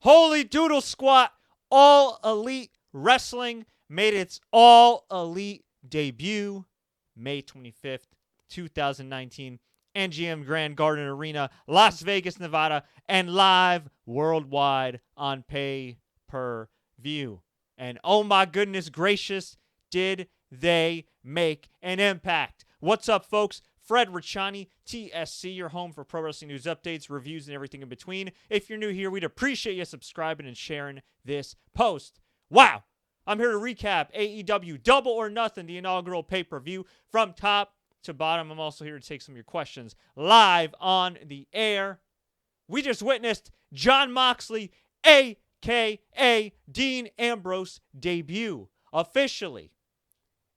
Holy Doodle Squat, All Elite Wrestling made its All Elite debut May 25th, 2019. NGM Grand Garden Arena, Las Vegas, Nevada, and live worldwide on pay-per-view. And oh my goodness gracious, did they make an impact. What's up, folks? Fred Richani, TSC, your home for pro wrestling news updates, reviews, and everything in between. If you're new here, we'd appreciate you subscribing and sharing this post. Wow! I'm here to recap AEW Double or Nothing, the inaugural pay-per-view, from top to bottom. I'm also here to take some of your questions live on the air. We just witnessed Jon Moxley, a.k.a. Dean Ambrose, debut officially.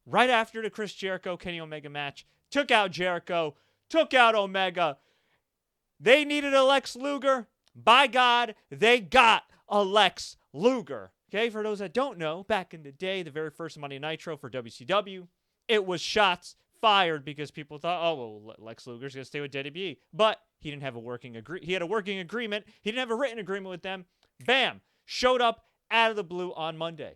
Right after the Chris Jericho Kenny Omega match, took out Jericho, took out Omega. They needed a Lex Luger. By God, they got a Lex Luger. Okay, for those that don't know, back in the day, the very first Monday Nitro for WCW, it was shots fired because people thought, oh, well, Lex Luger's going to stay with WWE. But he didn't have a working agreement. He had a working agreement. He didn't have a written agreement with them. Bam! Showed up out of the blue on Monday.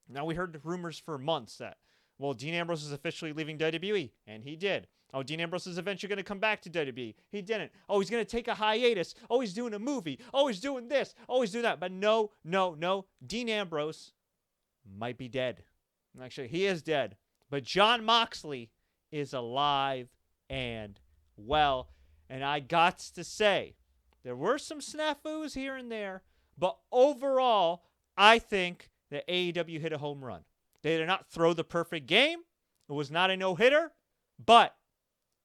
Now, we heard rumors for months that, well, Dean Ambrose is officially leaving WWE, and he did. Oh, Dean Ambrose is eventually going to come back to WWE. He didn't. Oh, he's going to take a hiatus. Oh, he's doing a movie. Oh, he's doing this. Oh, he's doing that. But no. Dean Ambrose might be dead. Actually, he is dead. But Jon Moxley is alive and well. And I got to say, there were some snafus here and there. But overall, I think that AEW hit a home run. They did not throw the perfect game. It was not a no-hitter. But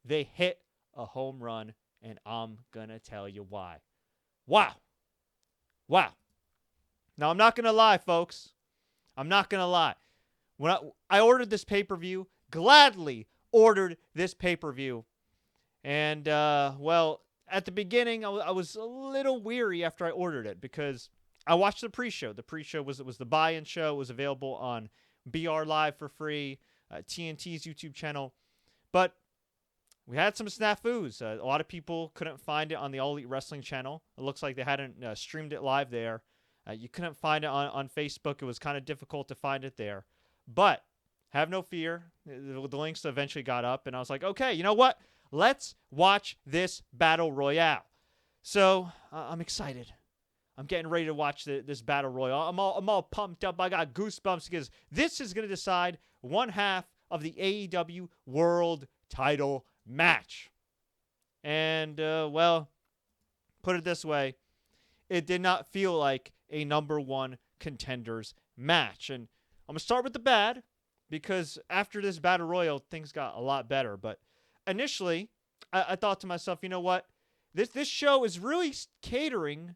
they hit a home run. And I'm going to tell you why. Wow. Now, I'm not going to lie, folks. I'm not going to lie. When I ordered this pay-per-view, gladly ordered this pay-per-view. And, well, at the beginning, I was a little weary after I ordered it because I watched the pre-show. The pre-show was the buy-in show. It was available on BR Live for free, TNT's YouTube channel. But we had some snafus. A lot of people couldn't find it on the All Elite Wrestling channel. It looks like they hadn't streamed it live there. You couldn't find it on Facebook. It was kind of difficult to find it there. But have no fear. The links eventually got up, and I was like, okay, you know what? Let's watch this Battle Royale. So I'm excited. I'm getting ready to watch this Battle Royale. I'm all pumped up. I got goosebumps because this is going to decide one half of the AEW World Title match. And, well, put it this way. It did not feel like a number one contenders match. And I'm going to start with the bad because after this Battle Royal, things got a lot better. But initially, I thought to myself, you know what? This show is really catering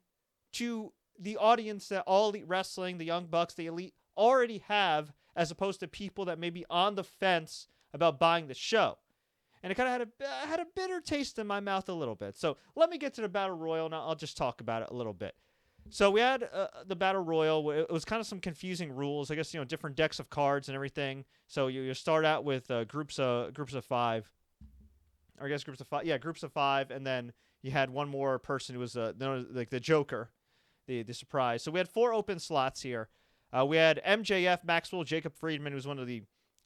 to the audience that All Elite Wrestling, the Young Bucks, the Elite already have, as opposed to people that may be on the fence about buying the show. And it kind of had a bitter taste in my mouth a little bit. So let me get to the Battle Royal, and I'll just talk about it a little bit. So we had the Battle Royal. It was kind of some confusing rules. I guess, different decks of cards and everything. So you start out with groups of five. Or I guess groups of five. Yeah, groups of five. And then you had one more person who was like the Joker, the surprise. So we had 4 open slots here. We had MJF, Maxwell, Jacob Friedman, who's one of the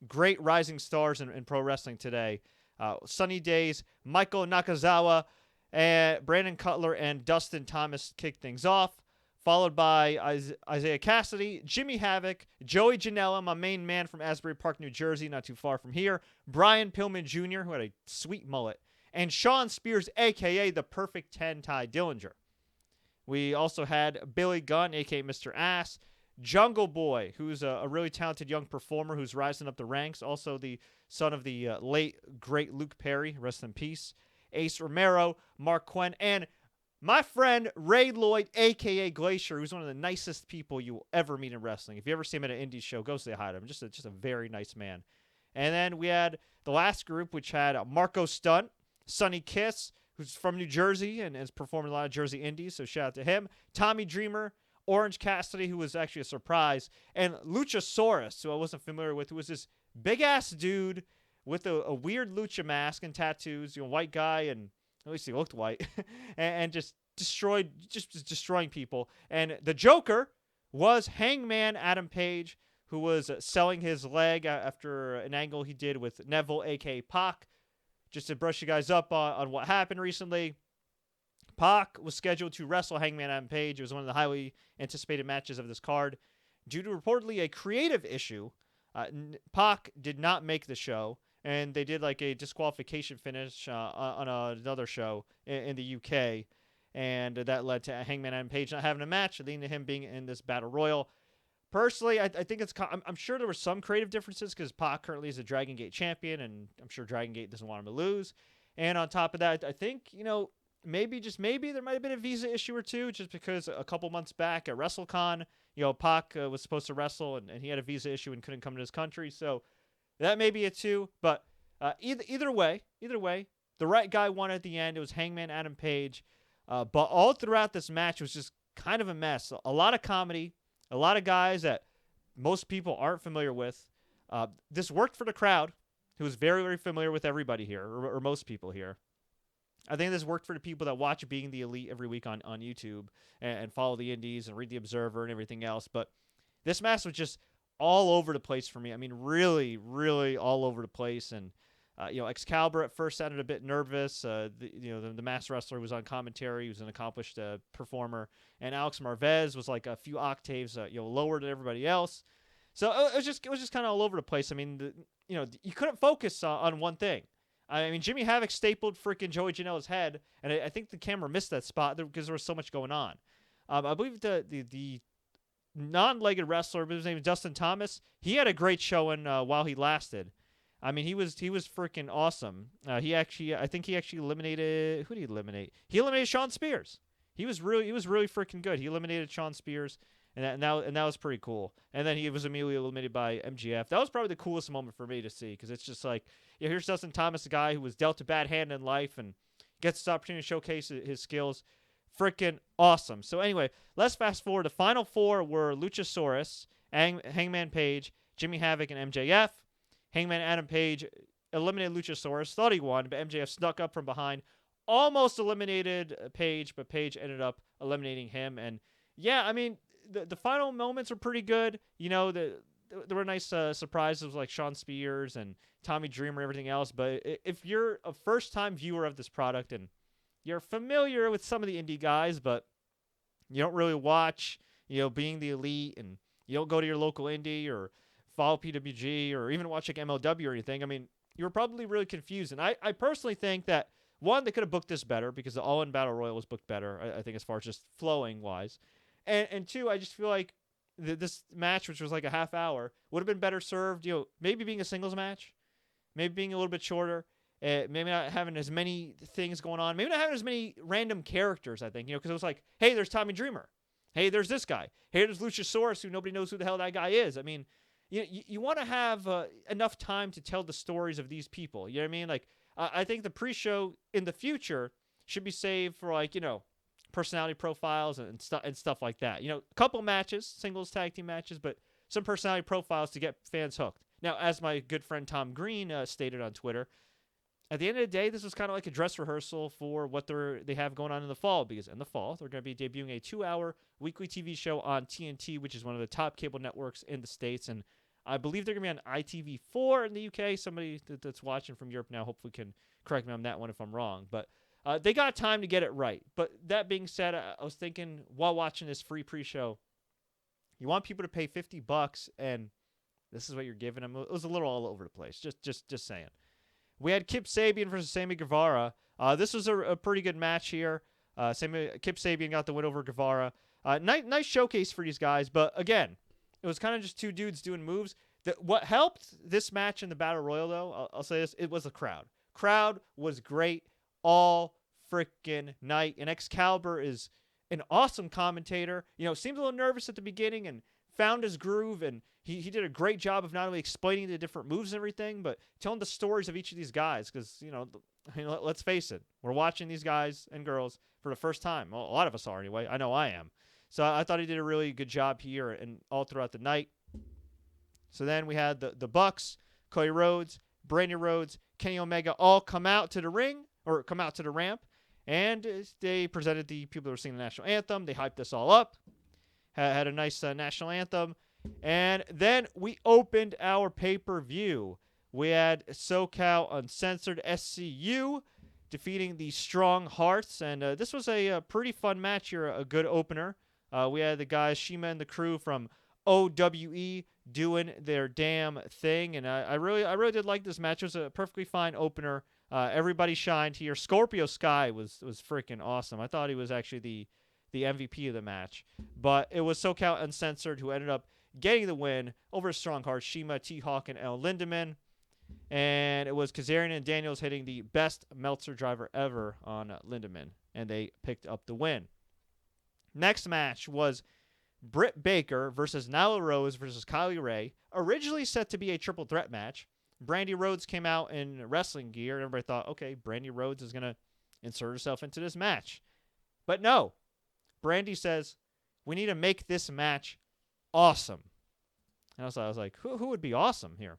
great rising stars in pro wrestling today. Sunny Days, Michael Nakazawa, and Brandon Cutler and Dustin Thomas kicked things off, followed by Isaiah Cassidy, Jimmy Havoc, Joey Janela, my main man from Asbury Park, New Jersey, not too far from here, Brian Pillman Jr., who had a sweet mullet, and Sean Spears, a.k.a. the Perfect 10, Ty Dillinger. We also had Billy Gunn, a.k.a. Mr. Ass, Jungle Boy, who's a really talented young performer who's rising up the ranks, also the son of the late, great Luke Perry, rest in peace, Ace Romero, Mark Quinn, and my friend Ray Lloyd, a.k.a. Glacier, who's one of the nicest people you'll ever meet in wrestling. If you ever see him at an indie show, go say hi to him. Just a very nice man. And then we had the last group, which had Marco Stunt, Sonny Kiss, who's from New Jersey and has performed in a lot of Jersey indies, so shout out to him, Tommy Dreamer, Orange Cassidy, who was actually a surprise, and Luchasaurus, who I wasn't familiar with, who was this big-ass dude with a weird lucha mask and tattoos, white guy, and at least he looked white, and just destroying people. And the Joker was Hangman Adam Page, who was selling his leg after an angle he did with Neville, a.k.a. Pac. Just to brush you guys up on what happened recently, Pac was scheduled to wrestle Hangman Adam Page. It was one of the highly anticipated matches of this card. Due to reportedly a creative issue, Pac did not make the show, and they did like a disqualification finish on another show in the UK, and that led to Hangman Adam Page not having a match, leading to him being in this Battle Royal. Personally, I think I'm sure there were some creative differences because Pac currently is a Dragon Gate champion, and I'm sure Dragon Gate doesn't want him to lose. And on top of that, I think, maybe there might have been a visa issue or two, just because a couple months back at WrestleCon, Pac was supposed to wrestle, and he had a visa issue and couldn't come to his country. So that may be it too. But either way, the right guy won at the end. It was Hangman Adam Page. But all throughout this match was just kind of a mess. A lot of comedy. A lot of guys that most people aren't familiar with. This worked for the crowd, who was very, very familiar with everybody here, or most people here. I think this worked for the people that watch Being the Elite every week on YouTube and follow the indies and read the Observer and everything else. But this match was just all over the place for me. I mean, really, really all over the place. And Excalibur at first sounded a bit nervous. The masked wrestler was on commentary. He was an accomplished performer, and Alex Marvez was like a few octaves lower than everybody else. So it was just kind of all over the place. I mean, you couldn't focus on one thing. I mean, Jimmy Havoc stapled freaking Joey Janela's head, and I think the camera missed that spot because there was so much going on. I believe the non-legged wrestler, his name is Dustin Thomas. He had a great showing while he lasted. I mean, he was freaking awesome. I think he actually eliminated, who did he eliminate? He eliminated Shawn Spears. He was really freaking good. He eliminated Shawn Spears, and that was pretty cool. And then he was immediately eliminated by MGF. That was probably the coolest moment for me to see, because it's just like, here's Dustin Thomas, a guy who was dealt a bad hand in life and gets this opportunity to showcase his skills. Freaking awesome. So anyway, let's fast forward. The final four were Luchasaurus, Hangman Page, Jimmy Havoc, and MJF. Hangman Adam Page eliminated Luchasaurus, thought he won, but MJF snuck up from behind, almost eliminated Page, but Page ended up eliminating him. And yeah, I mean, the final moments were pretty good. There were nice surprises like Shawn Spears and Tommy Dreamer and everything else. But if you're a first-time viewer of this product and you're familiar with some of the indie guys, but you don't really watch, Being the Elite, and you don't go to your local indie or follow PWG or even watch like MLW or anything, I mean, you were probably really confused. And I personally think that, one, they could have booked this better because the All-In Battle Royal was booked better, I think, as far as just flowing-wise. And two, I just feel like this match, which was like a half hour, would have been better served, maybe being a singles match, maybe being a little bit shorter, maybe not having as many things going on, maybe not having as many random characters, I think, because it was like, hey, there's Tommy Dreamer. Hey, there's this guy. Hey, there's Luchasaurus, who nobody knows who the hell that guy is. I mean, you want to have enough time to tell the stories of these people. You know what I mean? Like, I think the pre-show in the future should be saved for, like, personality profiles and stuff like that. A couple matches, singles, tag team matches, but some personality profiles to get fans hooked. Now, as my good friend Tom Green stated on Twitter, at the end of the day, this was kind of like a dress rehearsal for what they have going on in the fall, because in the fall, they're going to be debuting a 2-hour weekly TV show on TNT, which is one of the top cable networks in the States, and I believe they're going to be on ITV4 in the UK. Somebody that's watching from Europe now hopefully can correct me on that one if I'm wrong. But they got time to get it right. But that being said, I was thinking while watching this free pre-show, you want people to pay $50, and this is what you're giving them. It was a little all over the place. Just saying. We had Kip Sabian versus Sammy Guevara. This was a pretty good match here. Kip Sabian got the win over Guevara. Nice showcase for these guys, but again, it was kind of just two dudes doing moves. What helped this match in the Battle Royal, though, I'll say this, it was the crowd. Crowd was great all freaking night. And Excalibur is an awesome commentator. Seemed a little nervous at the beginning and found his groove. And he did a great job of not only explaining the different moves and everything, but telling the stories of each of these guys. Because, let's face it, we're watching these guys and girls for the first time. Well, a lot of us are anyway. I know I am. So I thought he did a really good job here and all throughout the night. So then we had the Bucks, Cody Rhodes, Brandi Rhodes, Kenny Omega all come out to the ring, or come out to the ramp. And they presented the people that were singing the national anthem. They hyped us all up. Had a nice national anthem. And then we opened our pay-per-view. We had SoCal Uncensored SCU defeating the Strong Hearts. And this was a pretty fun match here, a good opener. We had the guys, Shima and the crew from OWE, doing their damn thing. And I really did like this match. It was a perfectly fine opener. Everybody shined here. Scorpio Sky was freaking awesome. I thought he was actually the MVP of the match. But it was SoCal Uncensored who ended up getting the win over Strong Heart, Shima, T-Hawk, and El Lindemann. And it was Kazarian and Daniels hitting the best Meltzer driver ever on Lindemann. And they picked up the win. Next match was Britt Baker versus Nyla Rose versus Kylie Ray. Originally set to be a triple threat match. Brandi Rhodes came out in wrestling gear. And everybody thought, okay, Brandi Rhodes is going to insert herself into this match. But no. Brandi says, we need to make this match awesome. And I was like, who would be awesome here?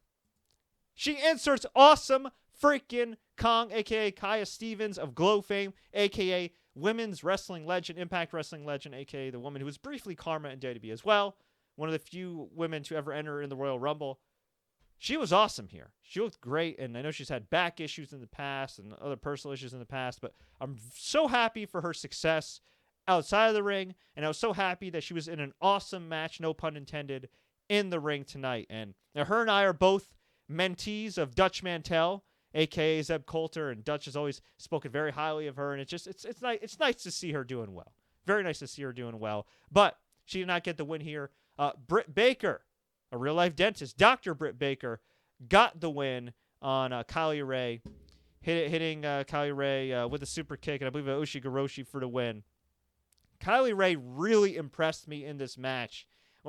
She inserts Awesome freaking Kong, a.k.a. Kaya Stevens of Glow fame, a.k.a. women's wrestling legend, Impact Wrestling legend, a.k.a. the woman who was briefly Karma in WWE as well. One of the few women to ever enter in the Royal Rumble. She was awesome here. She looked great, and I know she's had back issues in the past and other personal issues in the past, but I'm so happy for her success outside of the ring, and I was so happy that she was in an awesome match, no pun intended, in the ring tonight. And now her and I are both mentees of Dutch Mantel, a.k.a. Zeb Coulter, and Dutch has always spoken very highly of her, and it's nice to see her doing well. Very nice to see her doing well, but she did not get the win here. Britt Baker, a real-life dentist, Dr. Britt Baker, got the win on Kylie Ray, hitting Kylie Ray with a super kick, and I believe Ushigoroshi for the win. Kylie Ray really impressed me in this match.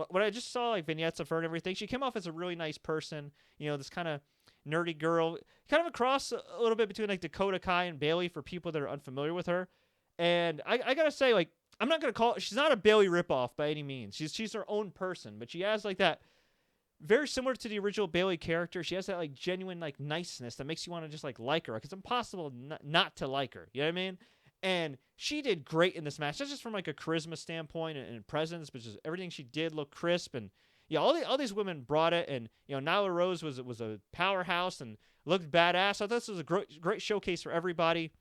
When I just saw like vignettes of her and everything, she came off as a really nice person. You know, this kind of nerdy girl, kind of a cross a little bit between like Dakota Kai and Bayley for people that are unfamiliar with her. And I gotta say, like, I'm not gonna call she's not a Bayley ripoff by any means. She's her own person, but she has like that very similar to the original Bayley character. She has that like genuine like niceness that makes you want to just like her. Like, it's impossible not to like her. You know what I mean? And she did great in this match, not just from like a charisma standpoint and presence, but just everything she did looked crisp. And yeah, all these women brought it. And you know, Nyla Rose was a powerhouse and looked badass. I thought this was a great showcase for everybody.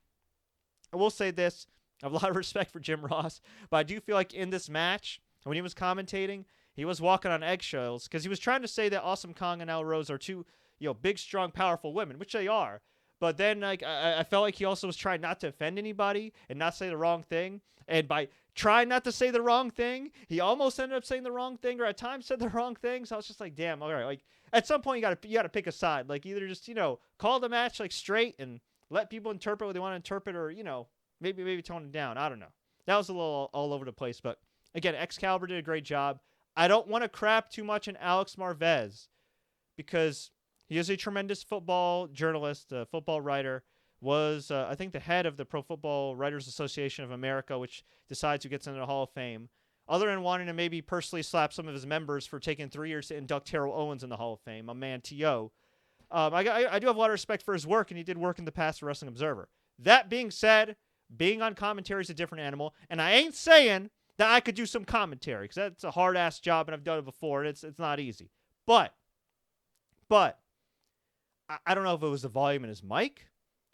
I will say this: I have a lot of respect for Jim Ross, but I do feel like in this match, when he was commentating, he was walking on eggshells because he was trying to say that Awesome Kong and Nyla Rose are two, you know, big, strong, powerful women, which they are. But then, like, I felt like he also was trying not to offend anybody and not say the wrong thing. And by trying not to say the wrong thing, he almost ended up saying the wrong thing, or at times said the wrong thing. So I was just like, damn, all right. Like, at some point, you gotta pick a side. Like, either just, you know, call the match like straight and let people interpret what they want to interpret, or, you know, maybe tone it down. I don't know. That was a little all over the place. But again, Excalibur did a great job. I don't want to crap too much on Alex Marvez because he is a tremendous football journalist, football writer, was, I think, the head of the Pro Football Writers Association of America, which decides who gets into the Hall of Fame. Other than wanting to maybe personally slap some of his members for taking 3 years to induct Terrell Owens in the Hall of Fame, a man T.O., I do have a lot of respect for his work, and he did work in the past for Wrestling Observer. That being said, being on commentary is a different animal, and I ain't saying that I could do some commentary, because that's a hard-ass job, and I've done it before, and it's not easy. But I don't know if it was the volume in his mic.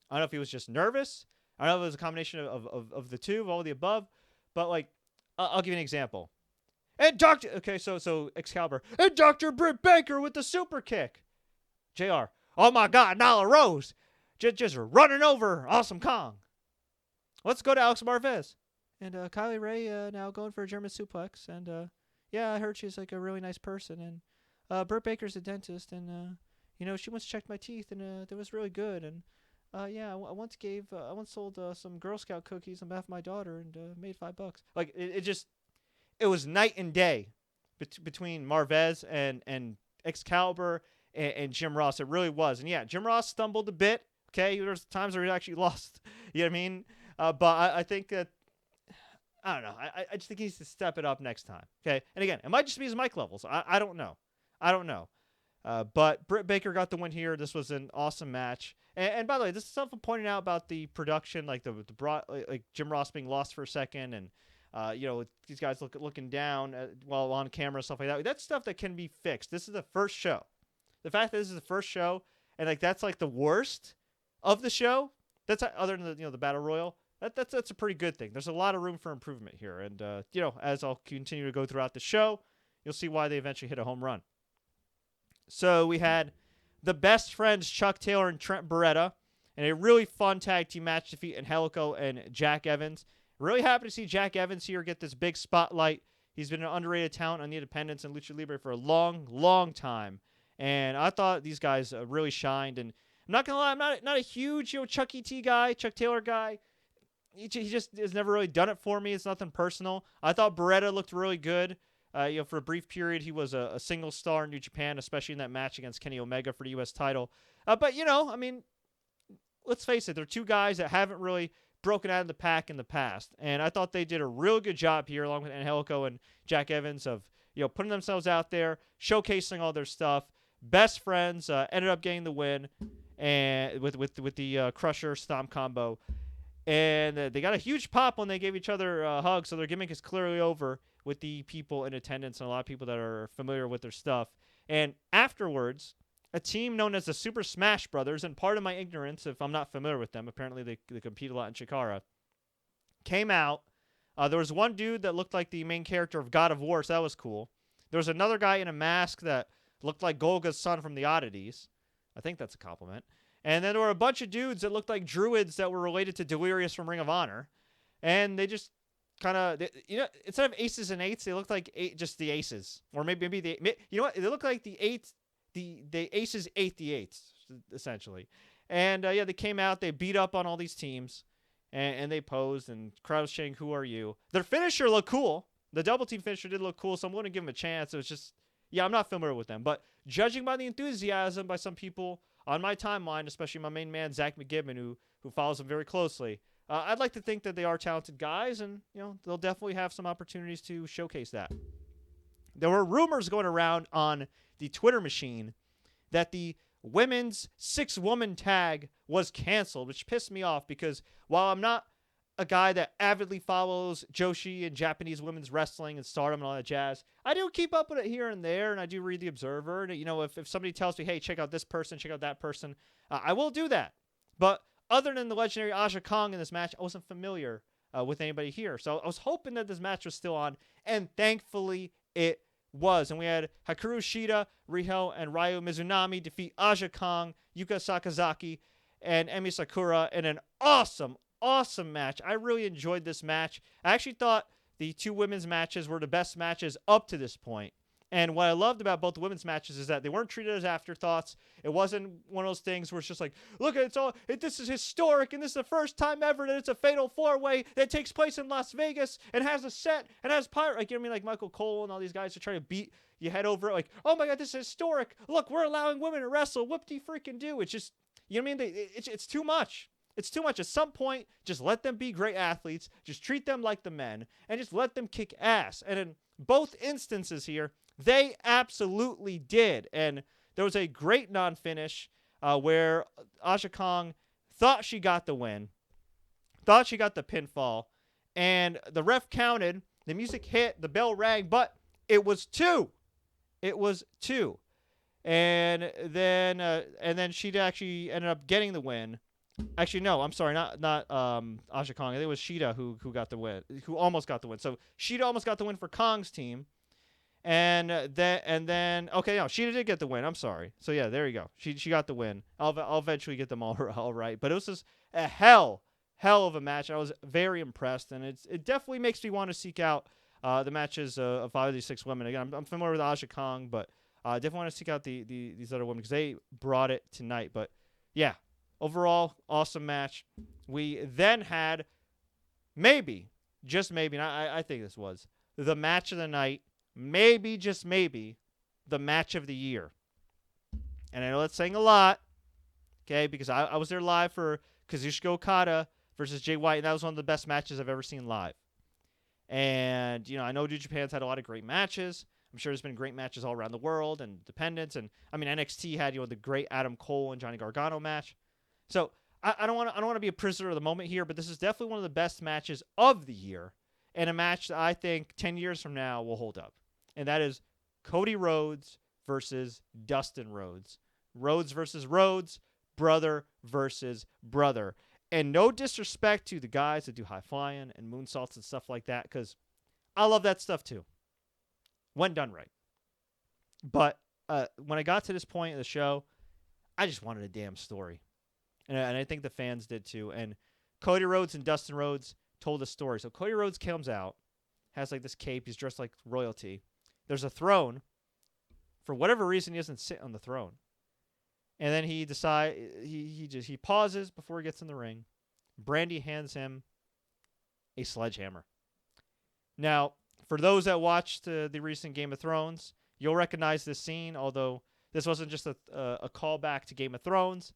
I don't know if he was just nervous. I don't know if it was a combination of the two, of all the above. But, like, I'll give you an example. And so Excalibur. And Dr. Britt Baker with the super kick. JR. Oh, my God, Nyla Rose. Just running over Awesome Kong. Let's go to Alex Marvez. And Kylie Ray now going for a German suplex. And, yeah, I heard she's, like, a really nice person. And Britt Baker's a dentist. And, you know, she once checked my teeth, and it was really good. And, yeah, I once sold some Girl Scout cookies on behalf of my daughter and made $5. Like, it was night and day between Marvez and Excalibur and Jim Ross. It really was. And, yeah, Jim Ross stumbled a bit. Okay, there's times where he actually lost. You know what I mean? But I think that, I don't know. I just think he needs to step it up next time. Okay? And, again, it might just be his mic levels. I don't know. But Britt Baker got the win here. This was an awesome match. And by the way, this is stuff I'm pointing out about the production, like the broad, like Jim Ross being lost for a second, and these guys looking down while on camera, stuff like that. That's stuff that can be fixed. This is the first show. The fact that this is the first show, and like that's like the worst of the show. That's other than the battle royal. That's a pretty good thing. There's a lot of room for improvement here, and as I'll continue to go throughout the show, you'll see why they eventually hit a home run. So we had the best friends Chuck Taylor and Trent Beretta, and a really fun tag team match defeat Angelico and Jack Evans. Really happy to see Jack Evans here get this big spotlight. He's been an underrated talent on the independents and Lucha Libre for a long, long time. And I thought these guys really shined. And I'm not going to lie, I'm not a huge Chuck E.T. guy, Chuck Taylor guy. He just has never really done it for me. It's nothing personal. I thought Beretta looked really good. For a brief period, he was a single star in New Japan, especially in that match against Kenny Omega for the U.S. title. But let's face it, they're two guys that haven't really broken out of the pack in the past. And I thought they did a real good job here, along with Angelico and Jack Evans, of putting themselves out there, showcasing all their stuff. Best friends ended up getting the win, and with the Crusher Stomp combo. And they got a huge pop when they gave each other hugs, so their gimmick is clearly over with the people in attendance and a lot of people that are familiar with their stuff. And afterwards, a team known as the Super Smash Brothers, and part of my ignorance, if I'm not familiar with them, apparently they compete a lot in Chikara, came out. There was one dude that looked like the main character of God of War, so that was cool. There was another guy in a mask that looked like Golga's son from the Oddities. I think that's a compliment. And then there were a bunch of dudes that looked like druids that were related to Delirious from Ring of Honor. And they just kind of, instead of aces and eights, they looked like just the aces. Or maybe they look like the eights, the aces ate the eights, essentially. And they came out, they beat up on all these teams, and they posed, and crowd was chanting, "Who are you?" Their finisher looked cool. The double team finisher did look cool, so I'm going to give them a chance. It was just, I'm not familiar with them. But judging by the enthusiasm by some people on my timeline, especially my main man, Zach McGibbon, who follows them very closely, I'd like to think that they are talented guys, and they'll definitely have some opportunities to showcase that. There were rumors going around on the Twitter machine that the women's 6-woman tag was canceled, which pissed me off because while I'm not a guy that avidly follows Joshi and Japanese women's wrestling and Stardom and all that jazz, I do keep up with it here and there, and I do read the Observer. And, if somebody tells me, hey, check out this person, check out that person, I will do that. But other than the legendary Aja Kong in this match, I wasn't familiar with anybody here. So I was hoping that this match was still on, and thankfully it was. And we had Hikaru Shida, Riho, and Ryu Mizunami defeat Aja Kong, Yuka Sakazaki, and Emi Sakura in an awesome match. I really enjoyed this match. I actually thought the two women's matches were the best matches up to this point. And what I loved about both the women's matches is that they weren't treated as afterthoughts. It wasn't one of those things where it's just like, look, this is historic, and this is the first time ever that it's a fatal four-way that takes place in Las Vegas and has a set and has pirate. Like Michael Cole and all these guys are trying to beat your head over it. Like, oh my God, this is historic. Look, we're allowing women to wrestle. Whoop-de-freaking-do. It's just, it's too much. It's too much. At some point, just let them be great athletes. Just treat them like the men, and just let them kick ass. And in both instances here, they absolutely did. And there was a great non-finish where Aja Kong thought she got the win, thought she got the pinfall, and the ref counted. The music hit, the bell rang, but it was 2. It was 2. And then she actually ended up getting the win. Actually, no, I'm sorry, not Aja Kong. I think it was Shida who got the win, who almost got the win. So Shida almost got the win for Kong's team, and then okay, no, Shida did get the win. I'm sorry. So yeah, there you go. She got the win. I'll eventually get them all right. But it was just a hell of a match. I was very impressed, and it definitely makes me want to seek out the matches of 5 of these 6 women. Again, I'm familiar with Aja Kong, but I definitely want to seek out these other women because they brought it tonight. But yeah. Overall, awesome match. We then had just maybe, and I think this was, the match of the night, maybe, just maybe, the match of the year. And I know that's saying a lot, okay, because I was there live for Kazuchika Okada versus Jay White, and that was one of the best matches I've ever seen live. And, I know New Japan's had a lot of great matches. I'm sure there's been great matches all around the world and independents. And, NXT had, the great Adam Cole and Johnny Gargano match. So I don't want to be a prisoner of the moment here, but this is definitely one of the best matches of the year, and a match that I think 10 years from now will hold up. And that is Cody Rhodes versus Dustin Rhodes. Rhodes versus Rhodes, brother versus brother. And no disrespect to the guys that do high flying and moonsaults and stuff like that, because I love that stuff too, when done right. But when I got to this point in the show, I just wanted a damn story. And I think the fans did too. And Cody Rhodes and Dustin Rhodes told a story. So Cody Rhodes comes out, has like this cape. He's dressed like royalty. There's a throne. For whatever reason, he doesn't sit on the throne. And then he he pauses before he gets in the ring. Brandi hands him a sledgehammer. Now, for those that watched the recent Game of Thrones, you'll recognize this scene, although this wasn't just a callback to Game of Thrones.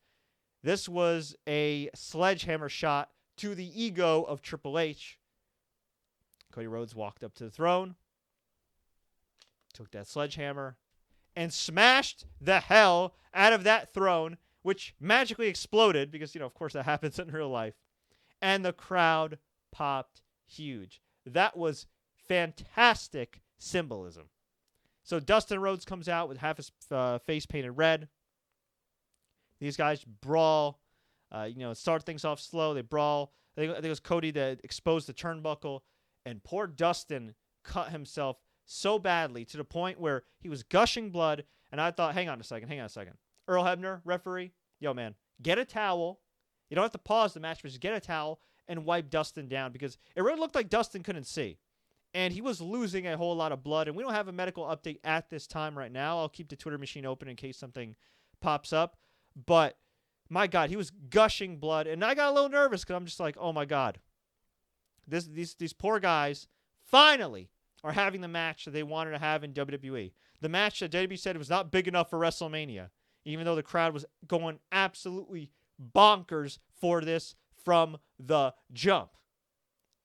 This was a sledgehammer shot to the ego of Triple H. Cody Rhodes walked up to the throne, took that sledgehammer, and smashed the hell out of that throne, which magically exploded because, of course that happens in real life. And the crowd popped huge. That was fantastic symbolism. So Dustin Rhodes comes out with half his face painted red. These guys brawl, start things off slow. They brawl. I think it was Cody that exposed the turnbuckle, and poor Dustin cut himself so badly to the point where he was gushing blood. And I thought, hang on a second. Earl Hebner, referee, yo, man, get a towel. You don't have to pause the match, but just get a towel and wipe Dustin down, because it really looked like Dustin couldn't see. And he was losing a whole lot of blood. And we don't have a medical update at this time right now. I'll keep the Twitter machine open in case something pops up. But, my God, he was gushing blood. And I got a little nervous because I'm just like, oh, my God. These poor guys finally are having the match that they wanted to have in WWE. The match that WWE said was not big enough for WrestleMania, even though the crowd was going absolutely bonkers for this from the jump.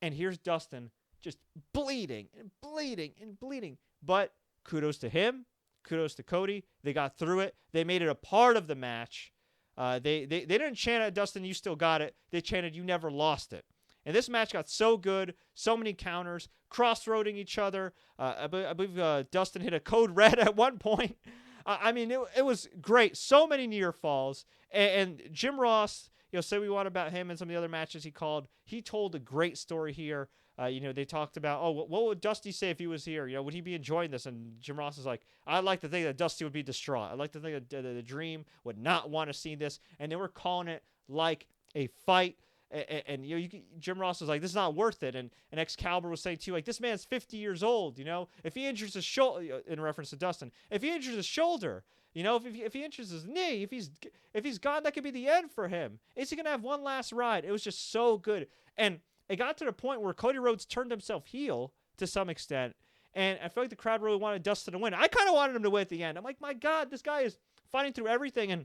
And here's Dustin just bleeding and bleeding and bleeding. But kudos to him. Kudos to Cody. They got through it. They made it a part of the match. They didn't chant at Dustin, you still got it. They chanted, you never lost it. And this match got so good, so many counters, cross-roading each other. I believe Dustin hit a code red at one point. It was great. So many near falls. And Jim Ross, say we want about him and some of the other matches he called. He told a great story here. They talked about, what would Dusty say if he was here? Would he be enjoying this? And Jim Ross is like, I'd like to think that Dusty would be distraught. I'd like to think that the Dream would not want to see this. And they were calling it like a fight. And Jim Ross was like, this is not worth it. And Excalibur was saying too, like, this man's 50 years old. If he injures his shoulder, in reference to Dustin, if he injures his shoulder, if he injures his knee, if he's gone, that could be the end for him. Is he gonna have one last ride? It was just so good. And it got to the point where Cody Rhodes turned himself heel to some extent, and I feel like the crowd really wanted Dustin to win. I kind of wanted him to win at the end. I'm like, my God, this guy is fighting through everything. And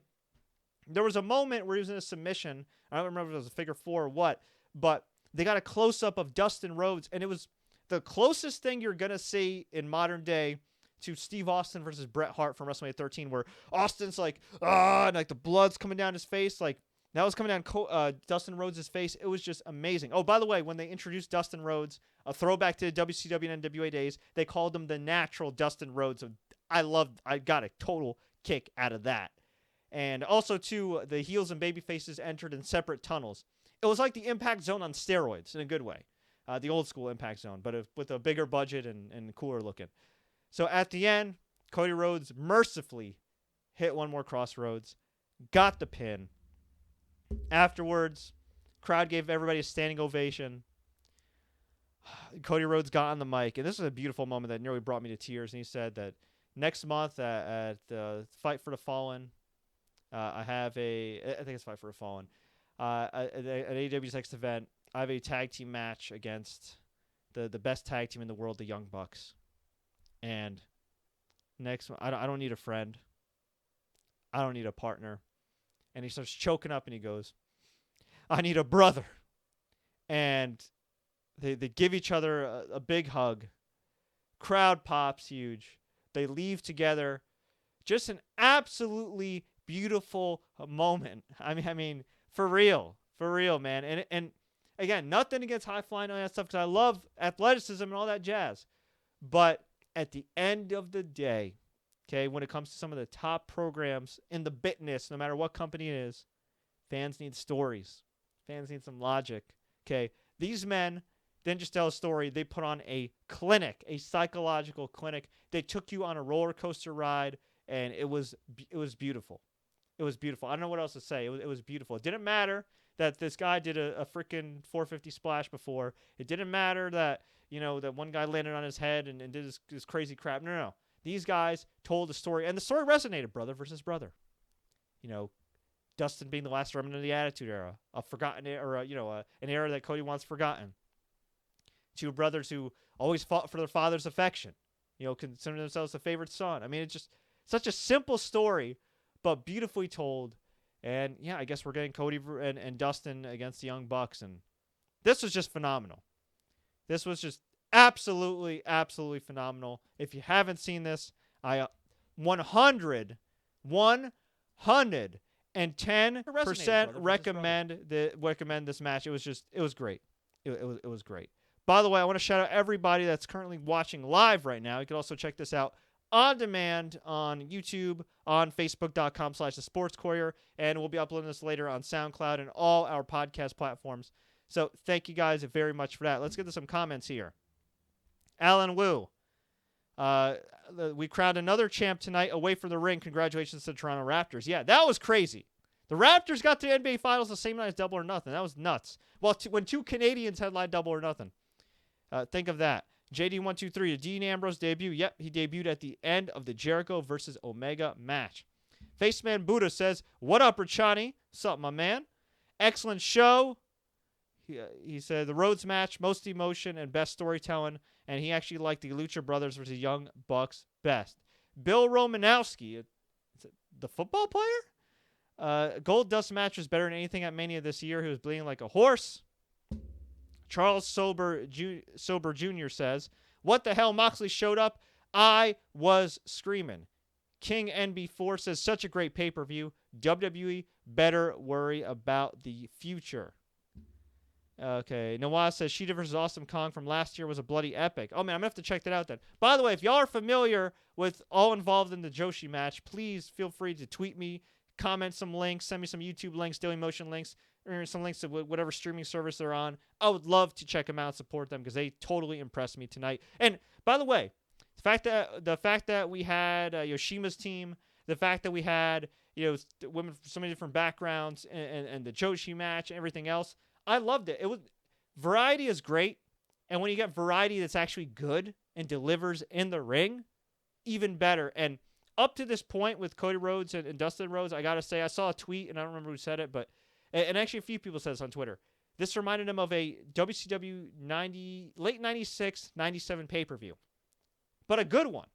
there was a moment where he was in a submission. I don't remember if it was a figure four or what, but they got a close-up of Dustin Rhodes, and it was the closest thing you're going to see in modern day to Steve Austin versus Bret Hart from WrestleMania 13, where Austin's like, and like the blood's coming down his face. Like, that was coming down Dustin Rhodes' face. It was just amazing. Oh, by the way, when they introduced Dustin Rhodes, a throwback to the WCW and NWA days, they called him the natural Dustin Rhodes. I got a total kick out of that. And also, too, the heels and baby faces entered in separate tunnels. It was like the Impact Zone on steroids in a good way. The old school Impact Zone, but with a bigger budget and cooler looking. So at the end, Cody Rhodes mercifully hit one more crossroads, got the pin. Afterwards, crowd gave everybody a standing ovation. Cody Rhodes got on the mic, and this is a beautiful moment that nearly brought me to tears. And he said that next month at the Fight for the Fallen, I think it's Fight for the Fallen, at AEW's next event, I have a tag team match against the best tag team in the world, the Young Bucks. And next, I don't need a friend. I don't need a partner. And he starts choking up and he goes, I need a brother. And they give each other a big hug. Crowd pops huge. They leave together. Just an absolutely beautiful moment. I mean, For real, man. And again, nothing against high flying and all that stuff because I love athleticism and all that jazz. But at the end of the day, okay, when it comes to some of the top programs in the business, no matter what company it is, fans need stories. Fans need some logic. Okay, these men didn't just tell a story. They put on a clinic, a psychological clinic. They took you on a roller coaster ride, and it was beautiful. It was beautiful. I don't know what else to say. It was beautiful. It didn't matter that this guy did a freaking 450 splash before. It didn't matter that, that one guy landed on his head and did this crazy crap. No. These guys told the story, and the story resonated, brother versus brother. Dustin being the last remnant of the Attitude Era, a forgotten era, an era that Cody wants forgotten. Two brothers who always fought for their father's affection, consider themselves the favorite son. I mean, it's just such a simple story, but beautifully told. And yeah, I guess we're getting Cody and Dustin against the Young Bucks, and this was just phenomenal. This was just absolutely, absolutely phenomenal. If you haven't seen this, I 110% recommend this match. It was great. It was great. By the way, I want to shout out everybody that's currently watching live right now. You can also check this out on demand on YouTube, on Facebook.com/thesportscourier, and we'll be uploading this later on SoundCloud and all our podcast platforms. So thank you guys very much for that. Let's get to some comments here. Alan Wu. We crowned another champ tonight away from the ring. Congratulations to the Toronto Raptors. Yeah, that was crazy. The Raptors got to the NBA Finals the same night as Double or Nothing. That was nuts. Well, when two Canadians headlined Double or Nothing. Think of that. JD123, did Dean Ambrose debut? Yep, he debuted at the end of the Jericho versus Omega match. Faceman Buddha says, what up, Richani? Sup, my man? Excellent show. He said the Rhodes match, most emotion and best storytelling, and he actually liked the Lucha Brothers versus Young Bucks best. Bill Romanowski, is it the football player? Gold Dust match was better than anything at Mania this year. He was bleeding like a horse. Charles Sober Jr. says, what the hell, Moxley showed up? I was screaming. King NB4 says, such a great pay-per-view. WWE better worry about the future. Okay, Noah says, Sheeta versus Awesome Kong from last year was a bloody epic. Oh, man, I'm going to have to check that out then. By the way, if y'all are familiar with all involved in the Joshi match, please feel free to tweet me, comment some links, send me some YouTube links, Daily Motion links, or some links to whatever streaming service they're on. I would love to check them out and support them because they totally impressed me tonight. And by the way, the fact that we had Yoshima's team, the fact that we had women from so many different backgrounds, and the Joshi match and everything else, I loved it. Variety is great, and when you get variety that's actually good and delivers in the ring, even better. And up to this point with Cody Rhodes and Dustin Rhodes, I gotta say, I saw a tweet and I don't remember who said it, but and actually a few people said this on Twitter. This reminded him of a WCW late 96, 97 pay-per-view, but a good one.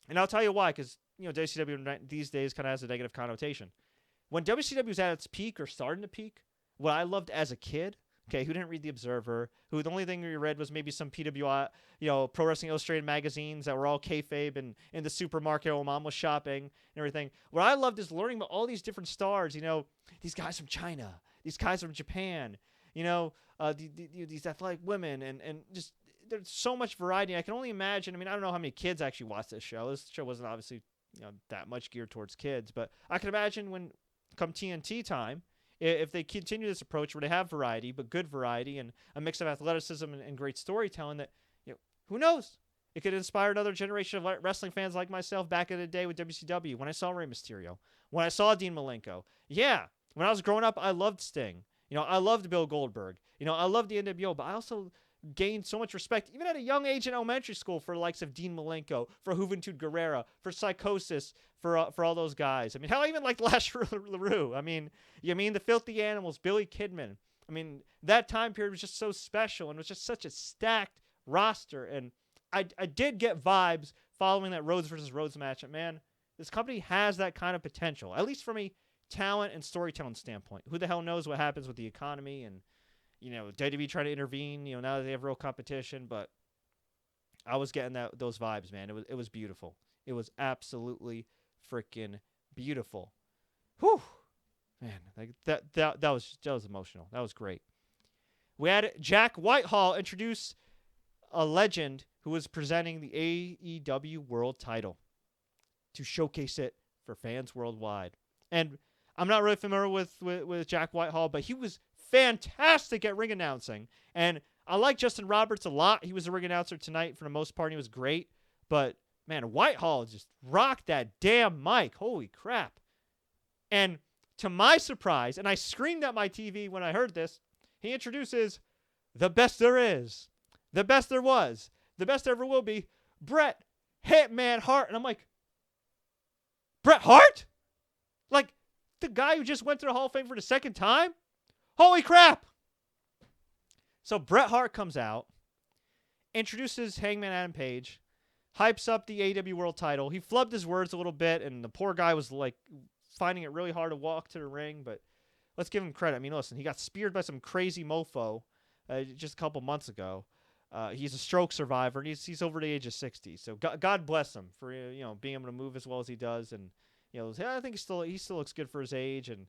And I'll tell you why, because WCW these days kind of has a negative connotation. When WCW was at its peak or starting to peak, what I loved as a kid, okay, who didn't read The Observer, who the only thing we read was maybe some PWI, Pro Wrestling Illustrated magazines that were all kayfabe and in the supermarket while mom was shopping and everything. What I loved is learning about all these different stars, these guys from China, these guys from Japan, these athletic women, and just there's so much variety. I can only imagine. I don't know how many kids actually watched this show. This show wasn't obviously that much geared towards kids, but I can imagine when come TNT time, if they continue this approach where they have variety, but good variety and a mix of athleticism and great storytelling, that who knows? It could inspire another generation of wrestling fans like myself back in the day with WCW. When I saw Rey Mysterio, when I saw Dean Malenko, when I was growing up, I loved Sting. I loved Bill Goldberg. I loved the NWO, but I also gained so much respect, even at a young age in elementary school, for the likes of Dean Malenko, for Juventud Guerrera, for Psychosis, for all those guys. Hell, I even liked Lash LaRue. The Filthy Animals, Billy Kidman. That time period was just so special, and it was just such a stacked roster. And I did get vibes following that Rhodes versus Rhodes match. And man, this company has that kind of potential, at least from a talent and storytelling standpoint. Who the hell knows what happens with the economy and WWE trying to intervene, now that they have real competition, but I was getting those vibes, man. It was beautiful. It was absolutely freaking beautiful. Whew. Man, like that was emotional. That was great. We had Jack Whitehall introduce a legend who was presenting the AEW World title to showcase it for fans worldwide. And I'm not really familiar with Jack Whitehall, but he was fantastic at ring announcing. And I like Justin Roberts a lot. He was a ring announcer tonight for the most part. He was great. But, man, Whitehall just rocked that damn mic. Holy crap. And to my surprise, and I screamed at my TV when I heard this, he introduces the best there is, the best there was, the best there ever will be, Bret Hitman Hart. And I'm like, Bret Hart? Like, the guy who just went to the Hall of Fame for the second time? Holy crap! So Bret Hart comes out, introduces Hangman Adam Page, hypes up the AEW World title. He flubbed his words a little bit, and the poor guy was like finding it really hard to walk to the ring, but let's give him credit. I mean, listen, he got speared by some crazy mofo just a couple months ago. He's a stroke survivor, and he's over the age of 60. So God bless him for being able to move as well as he does, and I think he still looks good for his age. And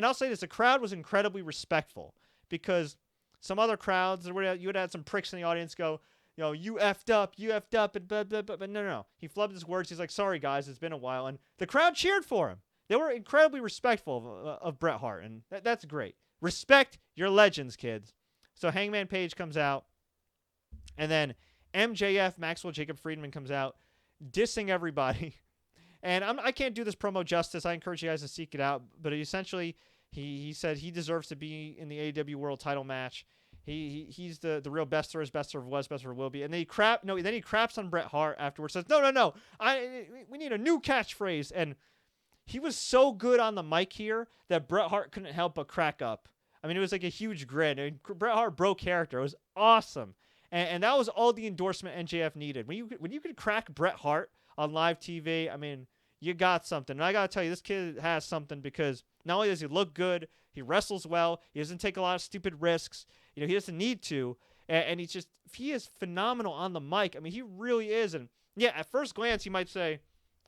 I'll say this: the crowd was incredibly respectful, because some other crowds, you would have had some pricks in the audience go, you effed up, and blah, blah, blah. But no. He flubbed his words. He's like, sorry, guys, it's been a while. And the crowd cheered for him. They were incredibly respectful of Bret Hart, and that's great. Respect your legends, kids. So Hangman Page comes out, and then MJF, Maxwell Jacob Friedman, comes out, dissing everybody. And I can't do this promo justice. I encourage you guys to seek it out. But essentially, he said he deserves to be in the AEW World title match. He's the real best there is, best there was, best there will be. And then he craps on Bret Hart afterwards. Says no. We need a new catchphrase. And he was so good on the mic here that Bret Hart couldn't help but crack up. I mean, it was like a huge grin. I mean, Bret Hart broke character. It was awesome. And that was all the endorsement NJF needed. When you could crack Bret Hart on live TV, I mean, you got something. And I got to tell you, this kid has something, because not only does he look good, he wrestles well, he doesn't take a lot of stupid risks. He doesn't need to. And he is phenomenal on the mic. I mean, he really is. And yeah, at first glance, you might say,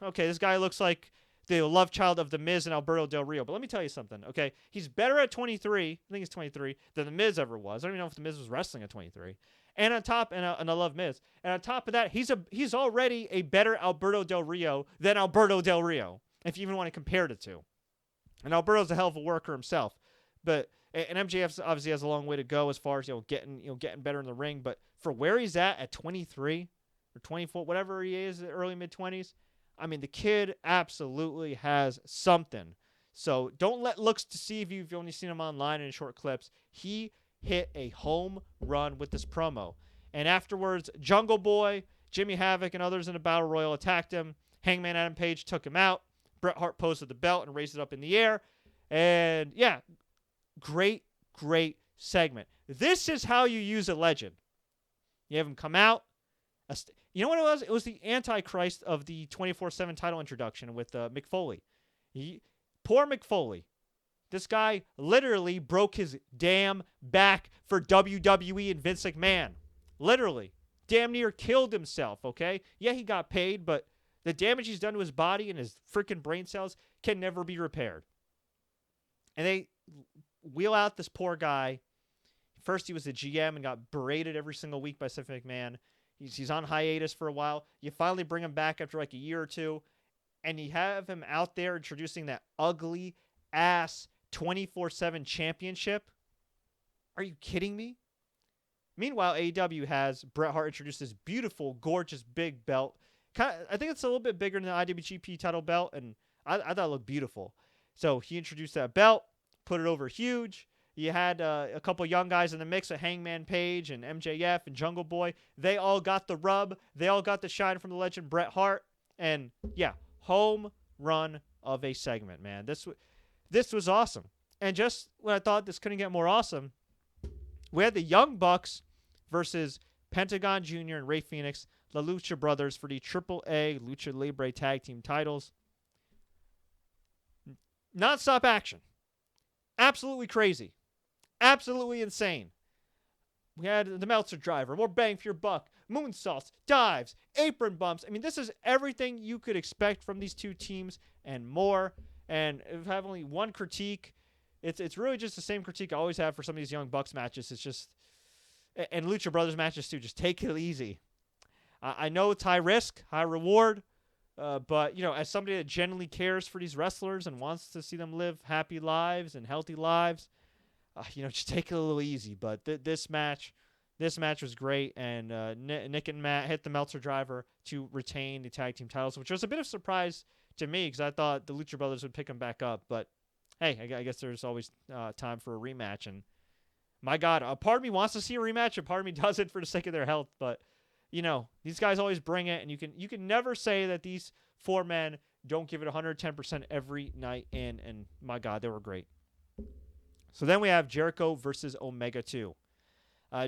okay, this guy looks like the love child of The Miz and Alberto Del Rio. But let me tell you something, okay? He's better at 23, I think he's 23, than The Miz ever was. I don't even know if The Miz was wrestling at 23. And on top, and I love Miz. And on top of that, he's already a better Alberto Del Rio than Alberto Del Rio, if you even want to compare the two. And Alberto's a hell of a worker himself. But and MJF obviously has a long way to go as far as getting better in the ring. But for where he's at 23 or 24, whatever he is, early mid-20s, I mean, the kid absolutely has something. So don't let looks deceive you if you've only seen him online in short clips. He hit a home run with this promo. And afterwards, Jungle Boy, Jimmy Havoc, and others in the Battle Royal attacked him. Hangman Adam Page took him out. Bret Hart posed with the belt and raised it up in the air. And yeah, great segment. This is how you use a legend. You have him come out. You know what it was? It was the Antichrist of the 24/7 title introduction with Mick Foley. Poor Mick Foley. This guy literally broke his damn back for WWE and Vince McMahon. Literally. Damn near killed himself, okay? Yeah, he got paid, but the damage he's done to his body and his freaking brain cells can never be repaired. And they wheel out this poor guy. First, he was the GM and got berated every single week by Stephanie McMahon. He's on hiatus for a while. You finally bring him back after like a year or two, and you have him out there introducing that ugly ass 24/7 championship. Are you kidding me? Meanwhile, AEW has Bret Hart introduce this beautiful, gorgeous, big belt. I think it's a little bit bigger than the IWGP title belt, and I thought it looked beautiful. So he introduced that belt, put it over huge. You had a couple young guys in the mix of Hangman Page and MJF and Jungle Boy. They all got the rub. They all got the shine from the legend Bret Hart. And yeah, home run of a segment, man. This was awesome. And just when I thought this couldn't get more awesome, we had the Young Bucks versus Pentagon Jr. and Rey Fenix, the Lucha Brothers, for the AAA Lucha Libre Tag Team titles. Non-stop action. Absolutely crazy. Absolutely insane. We had the Meltzer driver, more bang for your buck, moonsaults, dives, apron bumps. I mean, this is everything you could expect from these two teams and more. And if I have only one critique, it's really just the same critique I always have for some of these Young Bucks matches. It's just, and Lucha Brothers matches too, just take it easy. I know it's high risk, high reward, but, you know, as somebody that genuinely cares for these wrestlers and wants to see them live happy lives and healthy lives, you know, just take it a little easy. But this match was great, and Nick and Matt hit the Meltzer driver to retain the tag team titles, which was a bit of a surprise to me because I thought the Lucha Brothers would pick them back up. But, hey, I guess there's always time for a rematch. And, my God, a part of me wants to see a rematch, a part of me doesn't for the sake of their health. But, you know, these guys always bring it, and you can never say that these four men don't give it 110% every night in, and my God, they were great. So then we have Jericho versus Omega 2.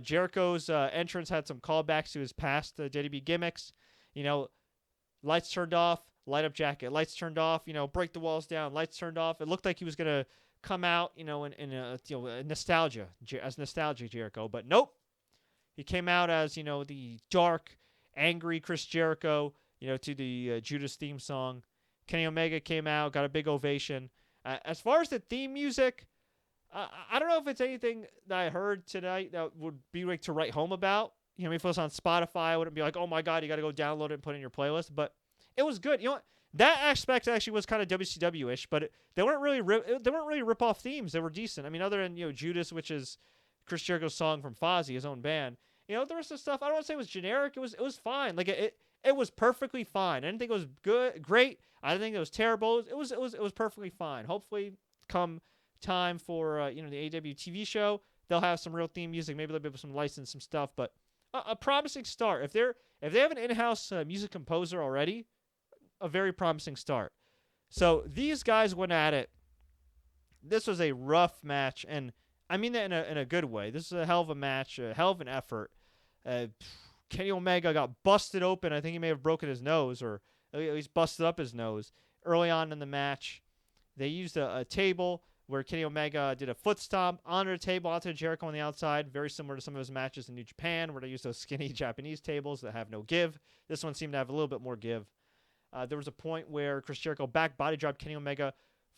Jericho's entrance had some callbacks to his past WWE gimmicks. You know, lights turned off, light up jacket. Lights turned off, you know, break the walls down. Lights turned off. It looked like he was going to come out, you know, in nostalgia, as nostalgia Jericho, but nope. He came out as, you know, the dark, angry Chris Jericho, you know, to the Judas theme song. Kenny Omega came out, got a big ovation. As far as the theme music, I don't know if it's anything that I heard tonight that would be like to write home about. You know, if it was on Spotify, I wouldn't be like, oh my God, you got to go download it and put it in your playlist. But it was good. You know what? That aspect actually was kind of WCW-ish, but they weren't really rip-off themes. They were decent. I mean, other than, you know, Judas, which is Chris Jericho's song from Fozzy, his own band. You know, the rest of the stuff, I don't want to say it was generic. It was fine. Like it was perfectly fine. I didn't think it was great. I didn't think it was terrible. It was perfectly fine. Hopefully, come time for you know, the AEW TV show, they'll have some real theme music. Maybe they'll be some license, some stuff. But a promising start. If they have an in-house music composer already, a very promising start. So these guys went at it. This was a rough match, and I mean that in a good way. This is a hell of a match, a hell of an effort. Kenny Omega got busted open. I think he may have broken his nose, or at least busted up his nose early on in the match. They used a table where Kenny Omega did a foot stomp onto the table, onto Jericho on the outside, very similar to some of his matches in New Japan, where they use those skinny Japanese tables that have no give. This one seemed to have a little bit more give. There was a point where Chris Jericho back body dropped Kenny Omega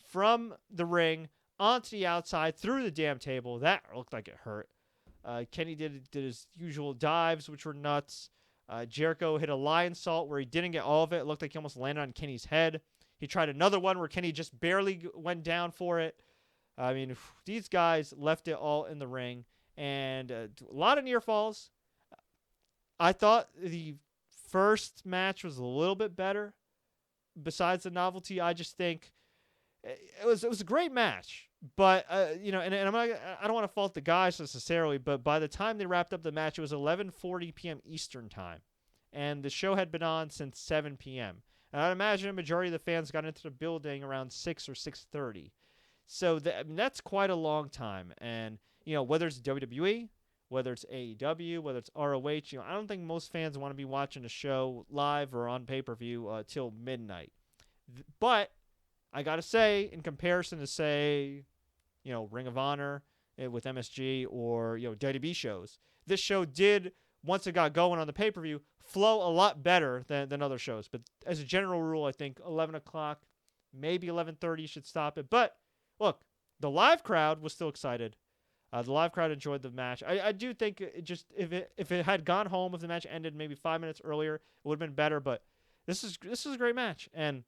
from the ring onto the outside through the damn table. That looked like it hurt. Kenny did his usual dives, which were nuts. Jericho hit a lion salt where he didn't get all of it. It looked like he almost landed on Kenny's head. He tried another one where Kenny just barely went down for it. I mean, these guys left it all in the ring. And a lot of near falls. I thought the first match was a little bit better. Besides the novelty, I just think it was a great match. But you know, and I don't want to fault the guys necessarily, but by the time they wrapped up the match, it was 11:40 p.m. Eastern time, and the show had been on since 7 p.m. And I'd imagine a majority of the fans got into the building around 6 or 6:30. So I mean, that's quite a long time. And you know, whether it's WWE, whether it's AEW, whether it's ROH, you know, I don't think most fans want to be watching a show live or on pay-per-view till midnight. But I gotta say, in comparison to, say, you know, Ring of Honor with MSG, or, you know, WWE shows, this show did, once it got going on the pay-per-view, flow a lot better than other shows. But as a general rule, I think 11 o'clock, maybe 11:30 should stop it. But look, the live crowd was still excited. The live crowd enjoyed the match. I do think it just, if it had gone home, if the match ended maybe 5 minutes earlier, it would have been better. But this is a great match. And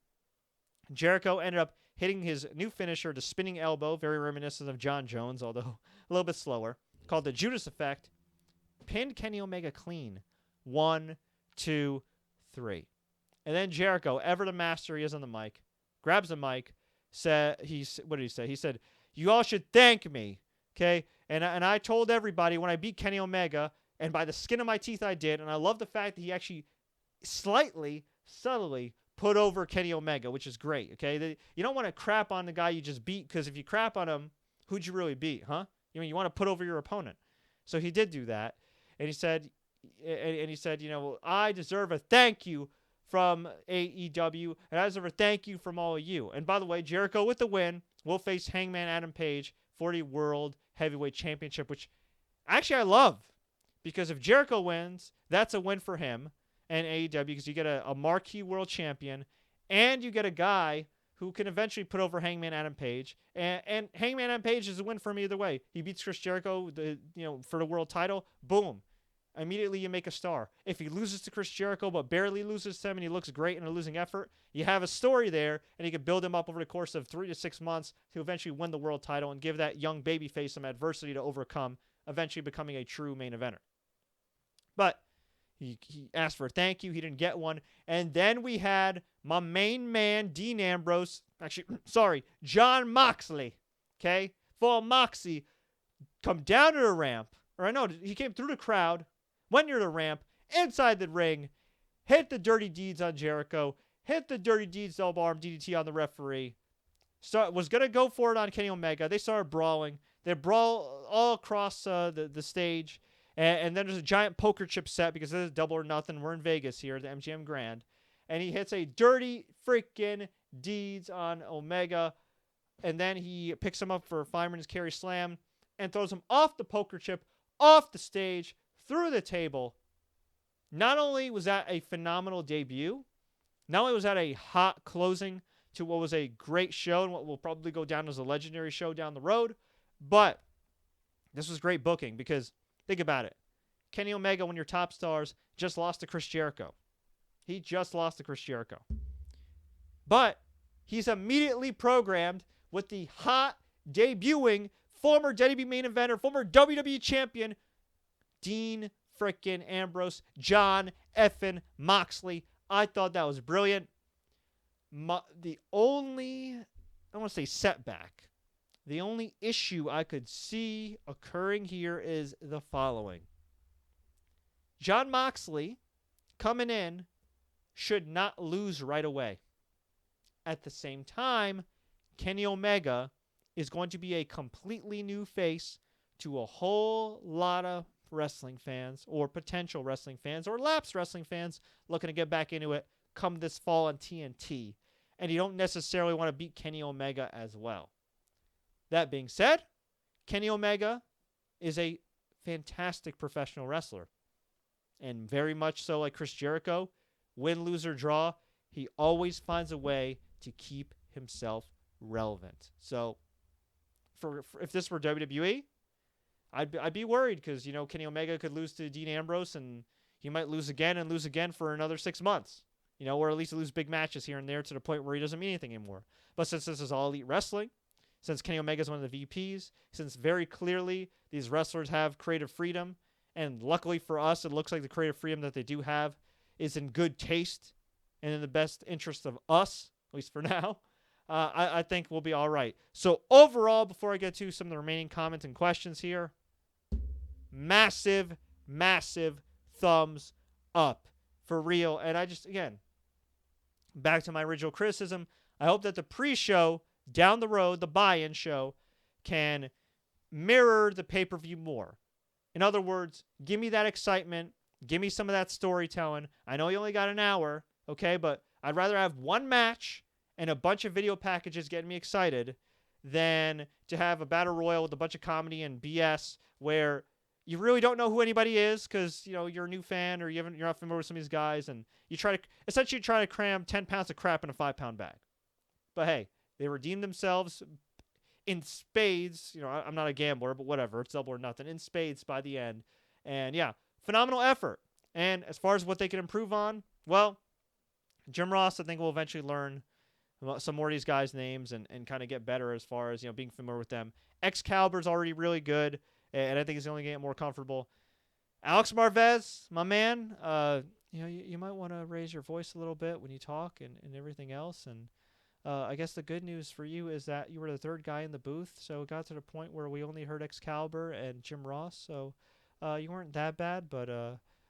Jericho ended up hitting his new finisher, the spinning elbow, very reminiscent of John Jones, although a little bit slower, called the Judas Effect. Pinned Kenny Omega clean. 1, 2, 3. And then Jericho, ever the master he is on the mic, grabs the mic. What did he say? He said, "You all should thank me." Okay? And I told everybody when I beat Kenny Omega, and by the skin of my teeth I did, and I love the fact that he actually slightly, subtly put over Kenny Omega, which is great, okay? You don't want to crap on the guy you just beat, because if you crap on him, who'd you really beat, huh? You mean, you want to put over your opponent. So he did do that, and he said, you know, I deserve a thank you from AEW, and I deserve a thank you from all of you. And by the way, Jericho with the win will face Hangman Adam Page for the World Heavyweight Championship, which actually I love, because if Jericho wins, that's a win for him and AEW, because you get a marquee world champion, and you get a guy who can eventually put over Hangman Adam Page. And Hangman Adam Page is a win for me either way. He beats Chris Jericho, for the world title. Boom. Immediately you make a star. If he loses to Chris Jericho but barely loses to him and he looks great in a losing effort, you have a story there, and you can build him up over the course of 3 to 6 months to eventually win the world title and give that young babyface some adversity to overcome, eventually becoming a true main eventer. But he asked for a thank you. He didn't get one. And then we had my main man, Dean Ambrose. Actually, sorry, Jon Moxley. Okay? Full Moxie come down to the ramp. Or I know, he came through the crowd, went near the ramp, inside the ring, hit the dirty deeds on Jericho, hit the dirty deeds double arm DDT on the referee. Was going to go for it on Kenny Omega. They started brawling. They brawl all across the stage. And then there's a giant poker chip set because this is Double or Nothing. We're in Vegas here at the MGM Grand. And he hits a dirty freaking deeds on Omega. And then he picks him up for a fireman's carry slam and throws him off the poker chip, off the stage, through the table. Not only was that a phenomenal debut, not only was that a hot closing to what was a great show and what will probably go down as a legendary show down the road, but this was great booking because think about it. Kenny Omega, one of your top stars, just lost to Chris Jericho. He just lost to Chris Jericho. But he's immediately programmed with the hot, debuting, former WWE main eventer, former WWE champion, Dean frickin' Ambrose, Jon effing Moxley. I thought that was brilliant. The only, I want to say setback, the only issue I could see occurring here is the following. Jon Moxley, coming in, should not lose right away. At the same time, Kenny Omega is going to be a completely new face to a whole lot of wrestling fans or potential wrestling fans or lapsed wrestling fans looking to get back into it come this fall on TNT. And you don't necessarily want to beat Kenny Omega as well. That being said, Kenny Omega is a fantastic professional wrestler. And very much so like Chris Jericho, win, lose, or draw, he always finds a way to keep himself relevant. So, if this were WWE, I'd be worried because, Kenny Omega could lose to Dean Ambrose and he might lose again for another 6 months. Or at least lose big matches here and there to the point where he doesn't mean anything anymore. But since this is All Elite Wrestling, since Kenny Omega is one of the VPs, since very clearly these wrestlers have creative freedom, and luckily for us, it looks like the creative freedom that they do have is in good taste and in the best interest of us, at least for now, I think we'll be all right. So overall, before I get to some of the remaining comments and questions here, massive, massive thumbs up. For real. And I just, again, back to my original criticism, I hope that the pre-show down the road, the buy-in show, can mirror the pay-per-view more. In other words, give me that excitement. Give me some of that storytelling. I know you only got an hour, okay, but I'd rather have one match and a bunch of video packages getting me excited than to have a battle royal with a bunch of comedy and BS where you really don't know who anybody is because, you're a new fan or you're not familiar with some of these guys, and you essentially try to cram 10 pounds of crap in a 5-pound bag. But hey, they redeemed themselves in spades. I'm not a gambler, but whatever. It's Double or Nothing. In spades by the end. And yeah, phenomenal effort. And as far as what they can improve on, well, Jim Ross, I think, will eventually learn some more of these guys' names and kind of get better as far as, being familiar with them. Excalibur's already really good. And I think he's only getting more comfortable. Alex Marvez, my man, you might want to raise your voice a little bit when you talk and everything else. And I guess the good news for you is that you were the third guy in the booth. So it got to the point where we only heard Excalibur and Jim Ross. So you weren't that bad, but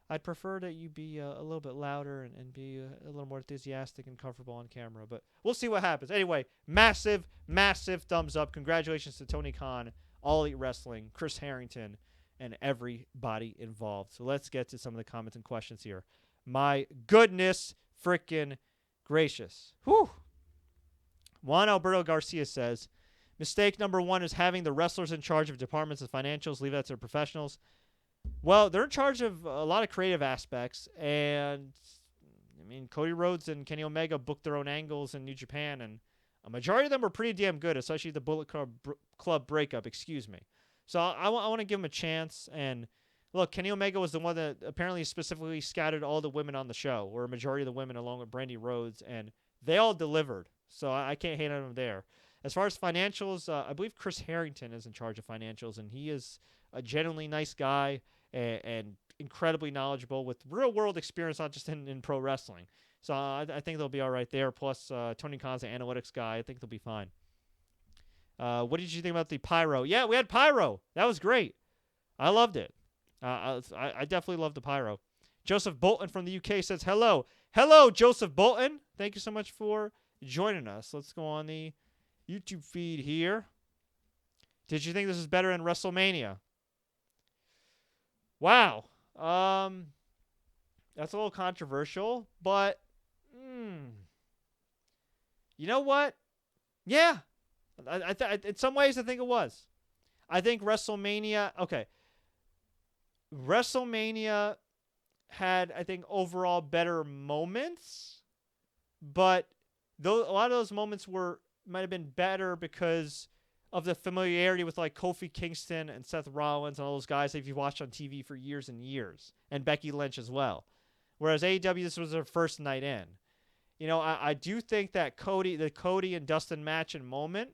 I'd prefer that you be a little bit louder and be a little more enthusiastic and comfortable on camera. But we'll see what happens. Anyway, massive, massive thumbs up. Congratulations to Tony Khan, All Elite Wrestling, Chris Harrington, and everybody involved. So let's get to some of the comments and questions here. My goodness frickin' gracious. Whew. Juan Alberto Garcia says, mistake number one is having the wrestlers in charge of departments and financials. Leave that to the professionals. Well, they're in charge of a lot of creative aspects. And, Cody Rhodes and Kenny Omega booked their own angles in New Japan. And A majority of them were pretty damn good, especially the Bullet Club breakup, excuse me. So I want to give him a chance. And look, Kenny Omega was the one that apparently specifically scouted all the women on the show, or a majority of the women, along with Brandi Rhodes, and they all delivered. So I can't hate on him there. As far as financials, I believe Chris Harrington is in charge of financials, and he is a genuinely nice guy and incredibly knowledgeable with real-world experience, not just in pro wrestling. So I think they'll be all right there. Plus, Tony Khan's the analytics guy. I think they'll be fine. What did you think about the pyro? Yeah, we had pyro. That was great. I loved it. I definitely loved the pyro. Joseph Bolton from the UK says, hello. Hello, Joseph Bolton. Thank you so much for joining us. Let's go on the YouTube feed here. Did you think this is better in WrestleMania? Wow. That's a little controversial, but you know what? Yeah. In some ways, I think it was. I think WrestleMania... Okay. WrestleMania had, I think, overall better moments, but a lot of those moments might have been better because of the familiarity with like Kofi Kingston and Seth Rollins and all those guys that you've watched on TV for years and years, and Becky Lynch as well. Whereas AEW, this was their first night in. You know, I do think that the Cody and Dustin match and moment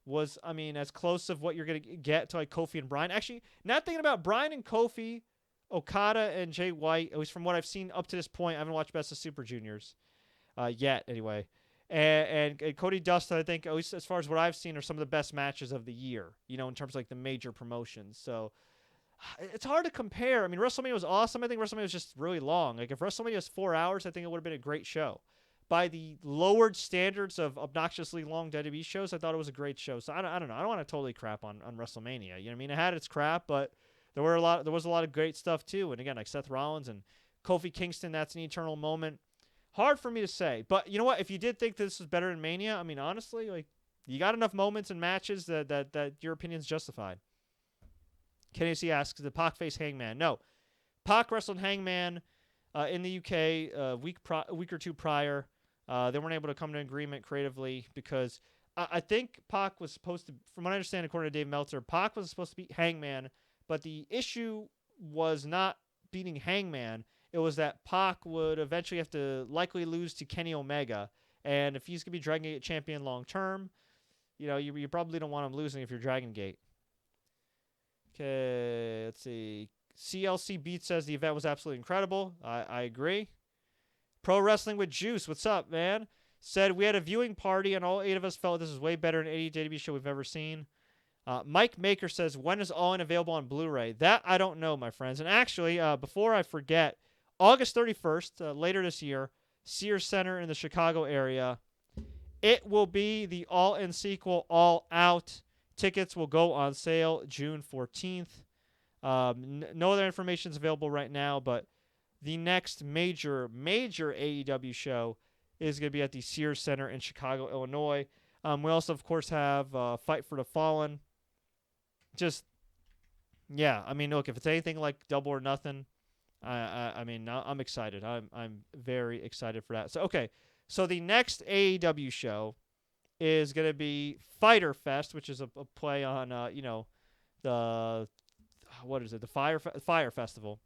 was, I mean, as close of what you're going to get to like Kofi and Bryan. Actually, not thinking about Bryan and Kofi, Okada and Jay White, at least from what I've seen up to this point. I haven't watched Best of Super Juniors yet, anyway. And Cody Dustin, I think, at least as far as what I've seen, are some of the best matches of the year, you know, in terms of like the major promotions. So it's hard to compare. I mean, WrestleMania was awesome. I think WrestleMania was just really long. Like, if WrestleMania was 4 hours, I think it would have been a great show. By the lowered standards of obnoxiously long WWE shows, I thought it was a great show. So I don't know. I don't want to totally crap on WrestleMania. You know what I mean? It had its crap, but there was a lot of great stuff too. And again, like Seth Rollins and Kofi Kingston, that's an eternal moment. Hard for me to say. But you know what? If you did think this was better than Mania, I mean, honestly, like, you got enough moments and matches that your opinion's justified. Kenny C asks, did Pac face Hangman? No. Pac wrestled Hangman in the UK a week or two prior. They weren't able to come to an agreement creatively because I think Pac was supposed to, from what I understand, according to Dave Meltzer, Pac was supposed to beat Hangman, but the issue was not beating Hangman. It was that Pac would eventually have to likely lose to Kenny Omega, and if he's going to be Dragon Gate champion long term, you know, you probably don't want him losing if you're Dragon Gate. Okay, let's see. CLC Beat says the event was absolutely incredible. I agree. Pro Wrestling with Juice, what's up, man? Said we had a viewing party and all 8 of us felt this is way better than any AEW show we've ever seen. Mike Maker says, when is All In available on Blu-ray? That I don't know, my friends. And actually, before I forget, August 31st, later this year, Sears Center in the Chicago area, it will be the All In sequel, All Out. Tickets will go on sale June 14th. No other information is available right now, but the next major AEW show is going to be at the Sears Center in Chicago, Illinois. We also, of course, have Fight for the Fallen. Just, yeah, I mean, look, if it's anything like Double or Nothing, I mean, I'm excited. I'm very excited for that. So, okay, so the next AEW show is going to be Fyter Fest, which is a play on, the Fire Festival.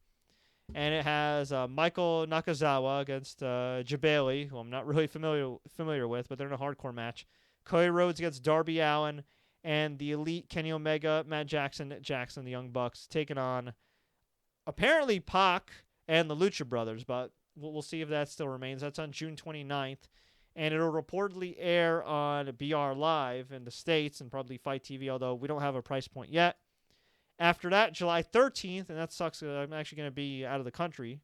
And it has Michael Nakazawa against Jabali, who I'm not really familiar with, but they're in a hardcore match. Cody Rhodes against Darby Allin, and the Elite, Kenny Omega, Matt Jackson, the Young Bucks, taking on apparently Pac and the Lucha Brothers, but we'll see if that still remains. That's on June 29th, and it'll reportedly air on BR Live in the States and probably Fight TV, although we don't have a price point yet. After that, July 13th, and that sucks. I'm actually going to be out of the country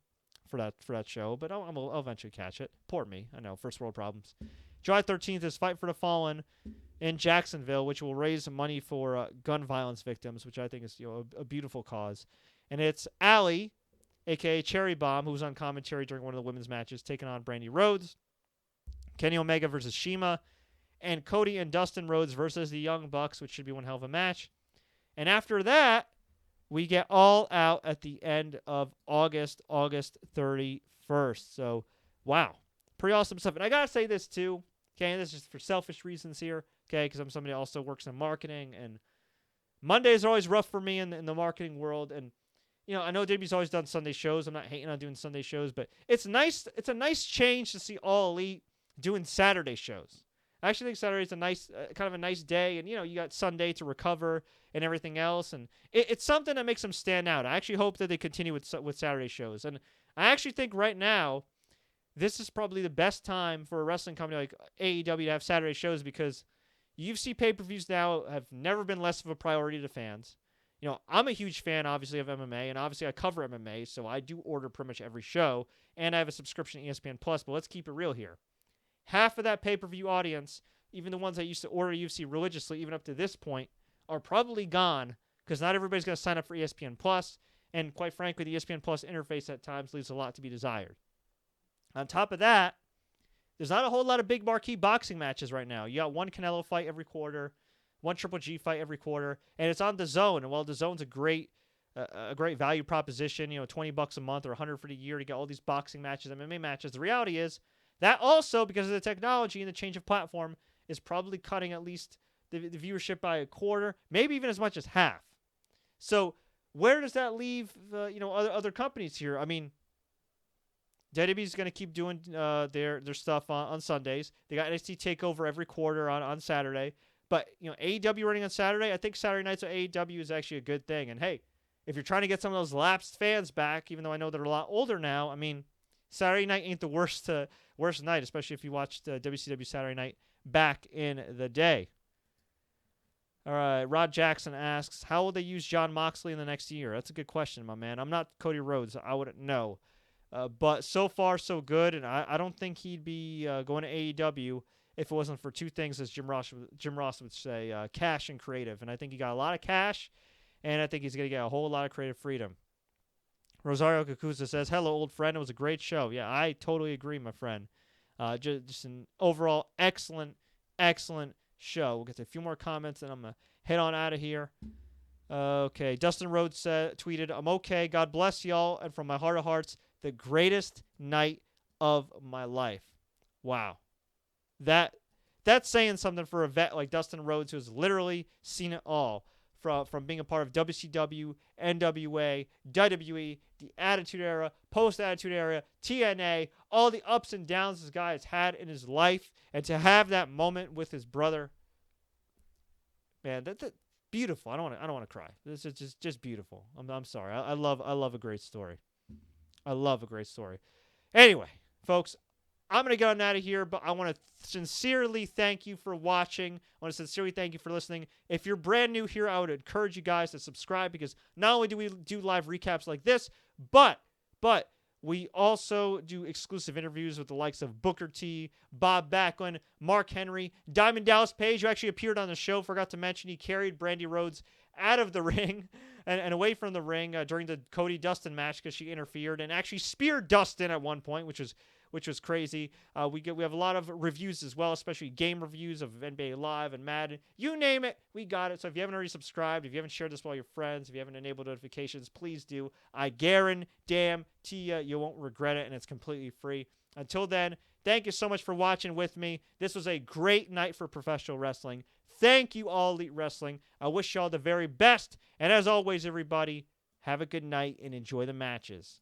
for that show, but I'll eventually catch it. Poor me. I know, first world problems. July 13th is Fight for the Fallen in Jacksonville, which will raise money for gun violence victims, which I think is a beautiful cause. And it's Allie, a.k.a. Cherry Bomb, who was on commentary during one of the women's matches, taking on Brandi Rhodes, Kenny Omega versus Shima, and Cody and Dustin Rhodes versus the Young Bucks, which should be one hell of a match. And after that, we get All Out at the end of August 31st. So, wow. Pretty awesome stuff. And I got to say this, too. Okay, and this is just for selfish reasons here. Okay, because I'm somebody that also works in marketing, and Mondays are always rough for me in the marketing world. And I know WWE's always done Sunday shows. I'm not hating on doing Sunday shows, but it's nice. It's a nice change to see All Elite doing Saturday shows. I actually think Saturday's a nice, kind of a nice day, and you got Sunday to recover and everything else, and it's something that makes them stand out. I actually hope that they continue with Saturday shows, and I actually think right now this is probably the best time for a wrestling company like AEW to have Saturday shows, because UFC pay-per-views now have never been less of a priority to fans. I'm a huge fan, obviously, of MMA, and obviously I cover MMA, so I do order pretty much every show, and I have a subscription to ESPN+, but let's keep it real here. Half of that pay-per-view audience, even the ones that used to order UFC religiously, even up to this point, are probably gone, because not everybody's going to sign up for ESPN+, and quite frankly, the ESPN Plus interface at times leaves a lot to be desired. On top of that, there's not a whole lot of big marquee boxing matches right now. You got one Canelo fight every quarter, one Triple G fight every quarter, and it's on DAZN. And while DAZN's a great value proposition, $20 a month or $100 for the year to get all these boxing matches, MMA matches, the reality is that also, because of the technology and the change of platform, is probably cutting at least the viewership by a quarter, maybe even as much as half. So where does that leave other companies here? I mean, WWE's going to keep doing their stuff on Sundays. They got NXT TakeOver every quarter on Saturday. But, AEW running on Saturday, I think Saturday nights at AEW is actually a good thing. And, hey, if you're trying to get some of those lapsed fans back, even though I know they're a lot older now, I mean, Saturday night ain't the worst night, especially if you watched WCW Saturday night back in the day. All right, Rod Jackson asks, how will they use Jon Moxley in the next year? That's a good question, my man. I'm not Cody Rhodes. I wouldn't know. But so far, so good, and I don't think he'd be going to AEW if it wasn't for two things, as Jim Ross would say, cash and creative. And I think he got a lot of cash, and I think he's going to get a whole lot of creative freedom. Rosario Kakusa says, hello, old friend. It was a great show. Yeah, I totally agree, my friend. Just an overall excellent show. We'll get to a few more comments, and I'm going to head on out of here. Okay, Dustin Rhodes tweeted, I'm okay. God bless y'all. And from my heart of hearts, the greatest night of my life. Wow. That's saying something for a vet like Dustin Rhodes, who's literally seen it all. From being a part of WCW, NWA, WWE, the Attitude Era, Post-Attitude Era, TNA, all the ups and downs this guy has had in his life, and to have that moment with his brother, man, that's beautiful. I don't want to cry. This is just beautiful. I'm sorry. I love a great story. I love a great story. Anyway, folks, I'm going to get on out of here, but I want to sincerely thank you for watching. I want to sincerely thank you for listening. If you're brand new here, I would encourage you guys to subscribe, because not only do we do live recaps like this, but we also do exclusive interviews with the likes of Booker T, Bob Backlund, Mark Henry, Diamond Dallas Page, who actually appeared on the show. Forgot to mention he carried Brandi Rhodes out of the ring and away from the ring during the Cody-Dustin match because she interfered and actually speared Dustin at one point, which was crazy. We have a lot of reviews as well, especially game reviews of NBA Live and Madden. You name it, we got it. So if you haven't already subscribed, if you haven't shared this with all your friends, if you haven't enabled notifications, please do. I guarantee you won't regret it, and it's completely free. Until then, thank you so much for watching with me. This was a great night for professional wrestling. Thank you, All Elite Wrestling. I wish y'all the very best. And as always, everybody, have a good night and enjoy the matches.